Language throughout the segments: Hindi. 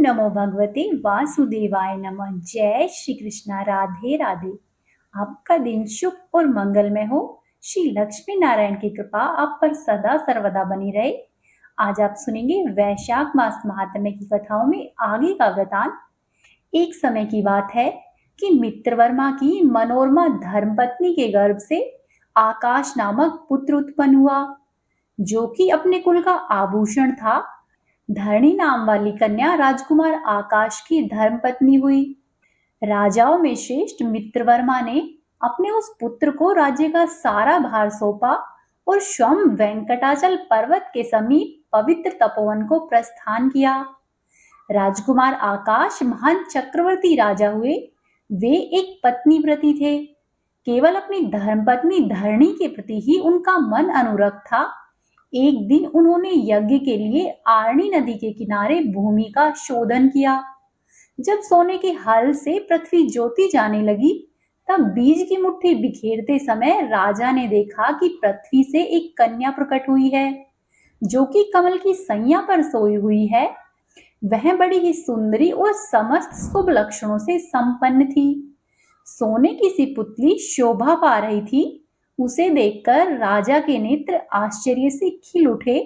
नमो भगवते वासुदेवाय नमः। जय श्री कृष्णा। राधे राधे। आपका दिन शुभ और मंगलमय हो। श्री लक्ष्मी नारायण की कृपा आप पर सदा सर्वदा बनी रहे। आज आप सुनेंगे वैशाख मास महात्म्य की कथाओं में आगे का वृतांत। एक समय की बात है कि मित्रवर्मा की मनोरमा धर्मपत्नी के गर्भ से आकाश नामक पुत्र उत्पन्न हुआ, जो कि अपने कुल का आभूषण था। धरणी नाम वाली कन्या राजकुमार आकाश की धर्मपत्नी हुई। राजाओं में श्रेष्ठ मित्रवर्मा ने अपने उस पुत्र को राज्य का सारा भार सौंपा और स्वयं वेंकटाचल पर्वत के समीप पवित्र तपोवन को प्रस्थान किया। राजकुमार आकाश महान चक्रवर्ती राजा हुए। वे एक पत्नीव्रती थे। केवल अपनी धर्मपत्नी धरणी के प्रति ही उनका मन अनुरक्त था। एक दिन उन्होंने यज्ञ के लिए आरणी नदी के किनारे भूमि का शोधन किया। जब सोने के हल से पृथ्वी जोती जाने लगी, तब बीज की मुट्ठी बिखेरते समय राजा ने देखा कि पृथ्वी से एक कन्या प्रकट हुई है, जो कि कमल की सैया पर सोई हुई है। वह बड़ी ही सुंदरी और समस्त शुभ लक्षणों से संपन्न थी। सोने की सी पुतली शोभा पा रही थी। उसे देखकर राजा के नेत्र आश्चर्य से खिल उठे।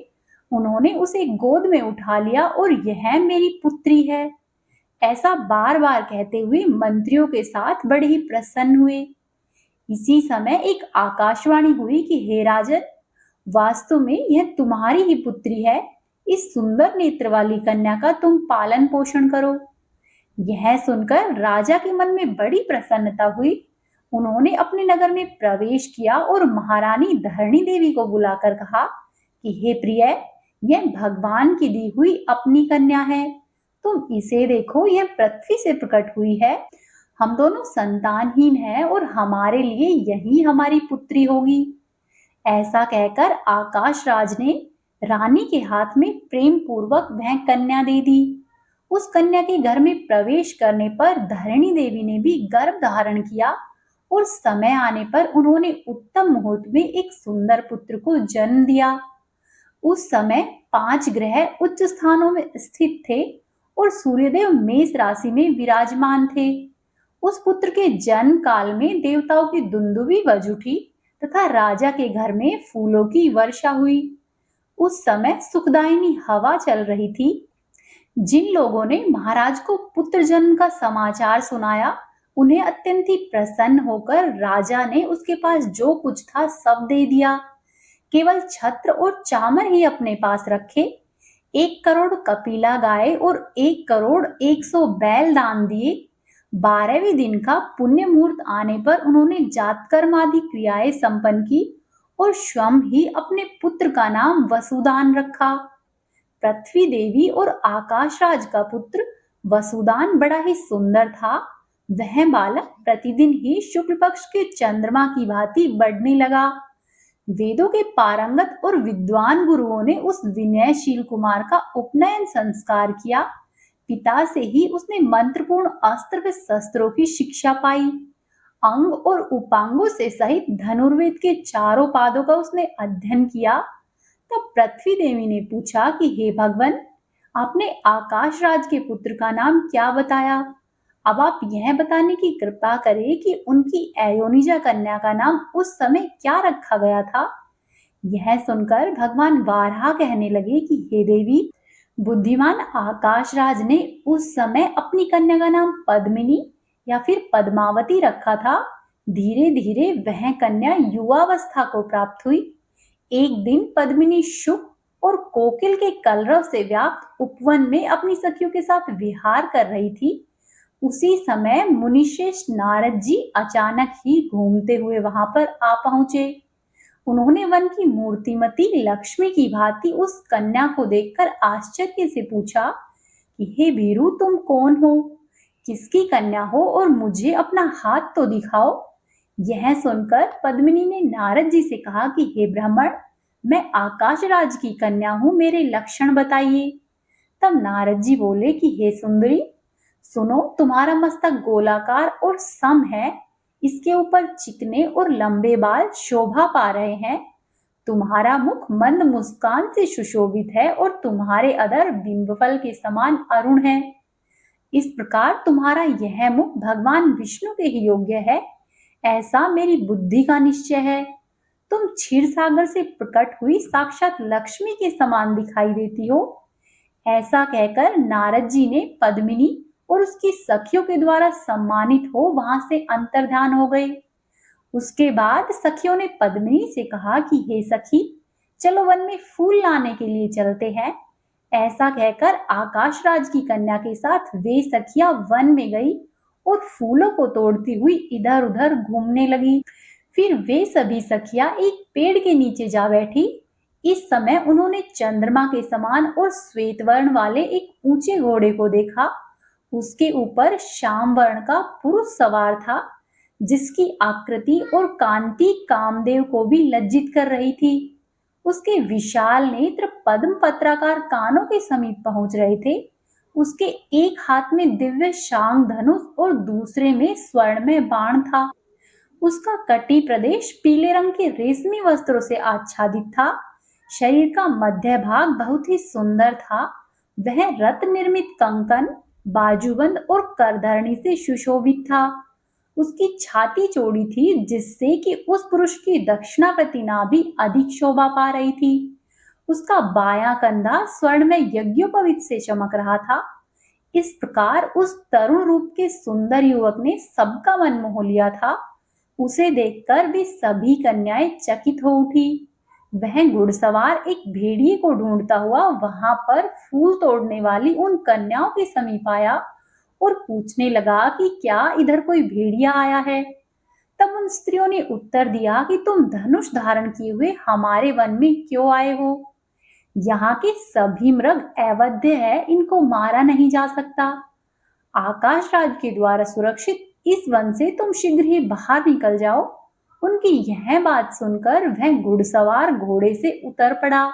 उन्होंने उसे गोद में उठा लिया और यह मेरी पुत्री है, ऐसा बार बार कहते हुए मंत्रियों के साथ बड़े ही प्रसन्न हुए। इसी समय एक आकाशवाणी हुई कि हे राजन, वास्तव में यह तुम्हारी ही पुत्री है। इस सुंदर नेत्र वाली कन्या का तुम पालन पोषण करो। यह सुनकर राजा के मन में बड़ी प्रसन्नता हुई। उन्होंने अपने नगर में प्रवेश किया और महारानी धरणी देवी को बुलाकर कहा कि हे प्रिय, यह भगवान की दी हुई अपनी कन्या है। तुम इसे देखो, यह पृथ्वी से प्रकट हुई है। हम दोनों संतानहीन हैं और हमारे लिए यही हमारी पुत्री होगी। ऐसा कहकर आकाश राज ने रानी के हाथ में प्रेम पूर्वक वह कन्या दे दी। उस कन्या के घर में प्रवेश करने पर धरणी देवी ने भी गर्भ धारण किया और समय आने पर उन्होंने उत्तम मुहूर्त में एक सुंदर पुत्र को जन्म दिया। उस समय 5 ग्रह उच्च स्थानों में स्थित थे और सूर्यदेव मेष राशि में विराजमान थे। उस पुत्र के जन्म काल में देवताओं की दुंदुभी बज उठी तथा राजा के घर में फूलों की वर्षा हुई। उस समय सुखदायिनी हवा चल रही थी। जिन लोगों ने महाराज को पुत्र जन्म का समाचार सुनाया, उन्हें अत्यंत ही प्रसन्न होकर राजा ने उसके पास जो कुछ था सब दे दिया। केवल छत्र और चामर ही अपने पास रखे। 1 करोड़ कपिला गाय और 1 करोड़ 100 बैल दान दिए। 12वें दिन का पुण्य मुहूर्त आने पर उन्होंने जातकर्म आदि क्रियाएं संपन्न की और स्वयं ही अपने पुत्र का नाम वसुदान रखा। पृथ्वी देवी और आकाश राज का पुत्र वसुदान बड़ा ही सुंदर था। वह बालक प्रतिदिन ही शुक्ल पक्ष के चंद्रमा की भांति बढ़ने लगा। वेदों के पारंगत और विद्वान गुरुओं ने उस विनयशील कुमार का उपनयन संस्कार किया। पिता से ही उसने मंत्रपूर्ण अस्त्र व शस्त्रों की शिक्षा पाई। अंग और उपांगों से सहित धनुर्वेद के चारों पादों का उसने अध्ययन किया। तब पृथ्वी देवी ने पूछा कि हे भगवान, आपने आकाश राज के पुत्र का नाम क्या बताया? अब आप यह बताने की कृपा करें कि उनकी अयोनिजा कन्या का नाम उस समय क्या रखा गया था। यह सुनकर भगवान वाराह कहने लगे कि हे देवी, बुद्धिमान आकाश राज ने उस समय अपनी कन्या का नाम पद्मिनी या फिर पद्मावती रखा था। धीरे धीरे वह कन्या युवावस्था को प्राप्त हुई। एक दिन पद्मिनी शुक और कोकिल के कलरव से व्याप्त उपवन में अपनी सखियों के साथ विहार कर रही थी। उसी समय मुनिश्रेष्ठ नारद जी अचानक ही घूमते हुए वहां पर आ पहुंचे। उन्होंने वन की मूर्तिमती लक्ष्मी की भांति उस कन्या को देखकर आश्चर्य से पूछा कि हे भीरू, तुम कौन हो, किसकी कन्या हो और मुझे अपना हाथ तो दिखाओ। यह सुनकर पद्मिनी ने नारद जी से कहा कि हे ब्राह्मण, मैं आकाश राज की कन्या हूं, मेरे लक्षण बताइए। तब नारद जी बोले कि हे सुंदरी, सुनो, तुम्हारा मस्तक गोलाकार और सम है। इसके ऊपर चिकने और लंबे बाल शोभा पा रहे हैं। तुम्हारा मुख मंद मुस्कान से सुशोभित है और तुम्हारे अधर बिंबफल के समान अरुण है। इस प्रकार तुम्हारा यह मुख भगवान विष्णु के ही योग्य है, ऐसा मेरी बुद्धि का निश्चय है। तुम क्षीर सागर से प्रकट हुई साक्षात लक्ष्मी के समान दिखाई देती हो। ऐसा कहकर नारद जी ने पद्मिनी और उसकी सखियों के द्वारा सम्मानित हो वहां से अंतर्धान हो गए। उसके बाद सखियों ने पद्मिनी से कहा कि हे सखी, चलो वन में फूल लाने के लिए चलते हैं। ऐसा कहकर आकाश राज की कन्या के साथ वे सखियां वन में गई और फूलों को तोड़ती हुई इधर उधर घूमने लगी। फिर वे सभी सखियां एक पेड़ के नीचे जा बैठी। इस समय उन्होंने चंद्रमा के समान और श्वेत वर्ण वाले एक ऊंचे घोड़े को देखा। उसके ऊपर श्याम वर्ण का पुरुष सवार था, जिसकी आकृति और कांति कामदेव को भी लज्जित कर रही थी। उसके विशाल नेत्र पद्म पत्राकार कानों के समीप पहुंच रहे थे। उसके एक हाथ में दिव्य शांग धनुष और दूसरे में स्वर्ण में बाण था। उसका कटी प्रदेश पीले रंग के रेशमी वस्त्रों से आच्छादित था। शरीर का मध्य भाग बहुत ही सुंदर था। वह रत्न निर्मित कंकन, बाजूबंद और करधरणी से सुशोभित था। उसकी छाती चौड़ी थी, जिससे कि उस पुरुष की दक्षिणावर्ती नाभि अधिक शोभा पा रही थी। उसका बायां कंधा स्वर्ण में यज्ञोपवीत से चमक रहा था। इस प्रकार उस तरुण रूप के सुंदर युवक ने सबका मन मोह लिया था। उसे देखकर वे सभी कन्याएं चकित हो उठी। वह घुड़सवार एक भेड़िए को ढूंढता हुआ वहां पर फूल तोड़ने वाली उन कन्याओं के समीप आया और पूछने लगा कि क्या इधर कोई भेड़िया आया है। तब उन स्त्रियों ने उत्तर दिया कि तुम धनुष धारण किए हुए हमारे वन में क्यों आए हो? यहाँ के सभी मृग अवैध है, इनको मारा नहीं जा सकता। आकाश राज के द्वारा सुरक्षित इस वन से तुम शीघ्र ही बाहर निकल जाओ। उनकी यह बात सुनकर वह घुड़सवार घोड़े से उतर पड़ा।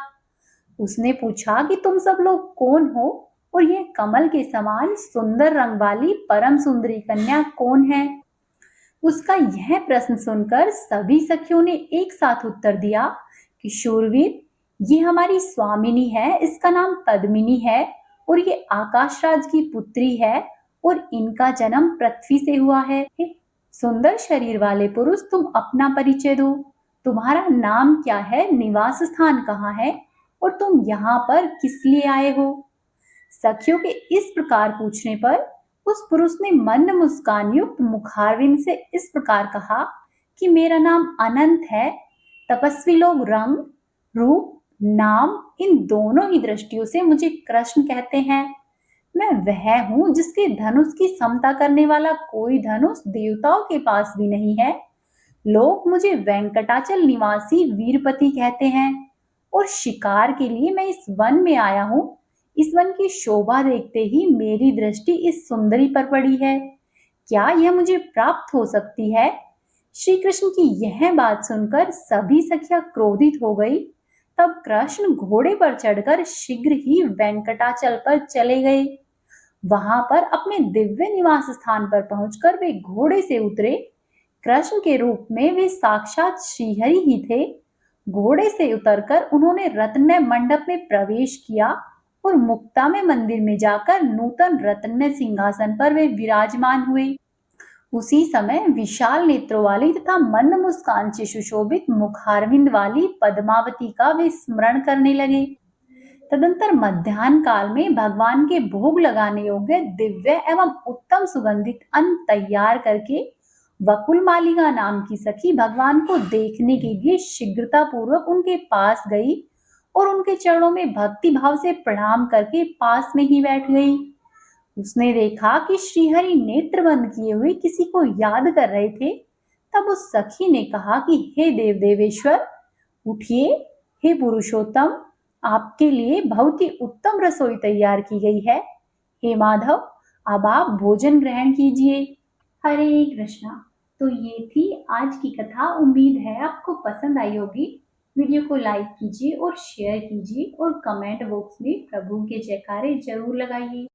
उसने पूछा कि तुम सब लोग कौन हो और यह कमल के समान सुंदर रंग वाली परम सुंदरी कन्या कौन है? उसका यह प्रश्न सुनकर सभी सखियों ने एक साथ उत्तर दिया कि शूरवीर, ये हमारी स्वामिनी है, इसका नाम पद्मिनी है और ये आकाशराज की पुत्री है और इनका जन्म पृथ्वी से हुआ है। हे सुंदर शरीर वाले पुरुष, तुम अपना परिचय दो। तुम्हारा नाम क्या है, निवास स्थान कहाँ है और तुम यहाँ पर किस लिए आए हो? सखियों के इस प्रकार पूछने पर उस पुरुष ने मंद मुस्कान युक्त मुखारविंद से इस प्रकार कहा कि मेरा नाम अनंत है। तपस्वी लोग रंग, रूप, नाम इन दोनों ही दृष्टियों से मुझे कृष्ण कहते हैं। मैं वह हूं जिसके धनुष की समता करने वाला कोई धनुष देवताओं के पास भी नहीं है। लोग मुझे वेंकटाचल निवासी वीरपति कहते हैं और शिकार के लिए मैं इस वन में आया हूँ। इस वन की शोभा देखते ही मेरी दृष्टि इस सुंदरी पर पड़ी है। क्या यह मुझे प्राप्त हो सकती है? श्री कृष्ण की यह बात सुनकर सभी सखियां क्रोधित हो गई। तब कृष्ण घोड़े पर चढ़कर शीघ्र ही वेंकटाचल पर चले गए। वहां पर अपने दिव्य निवास स्थान पर पहुंचकर वे घोड़े से उतरे। कृष्ण के रूप में वे साक्षात श्रीहरि ही थे। घोड़े से उतरकर उन्होंने रत्नमय मंडप में प्रवेश किया और मुक्ता में मंदिर में जाकर नूतन रत्नमय सिंहासन पर वे विराजमान हुए। उसी समय विशाल नेत्रों वाली तथा मंद मुस्कान से सुशोभित मुखारविंद वाली पद्मावती का वे स्मरण करने लगे। तदंतर मध्याह्न काल में भगवान के भोग लगाने योग्य दिव्य एवं उत्तम सुगंधित अन्न तैयार करके वकुल मालिका नाम की सखी भगवान को देखने के लिए शीघ्रता पूर्वक उनके पास गई और उनके चरणों में भक्ति भाव से प्रणाम करके पास में ही बैठ गई। उसने देखा कि श्रीहरि नेत्र बंद किए हुए किसी को याद कर रहे थे। तब उस सखी ने कहा कि हे देव देवेश्वर, उठिए। हे पुरुषोत्तम, आपके लिए बहुत ही उत्तम रसोई तैयार की गई है। हे माधव, अब आप भोजन ग्रहण कीजिए। हरे कृष्णा। तो ये थी आज की कथा। उम्मीद है आपको पसंद आई होगी। वीडियो को लाइक कीजिए और शेयर कीजिए और कमेंट बॉक्स में प्रभु के जयकारे जरूर लगाइए।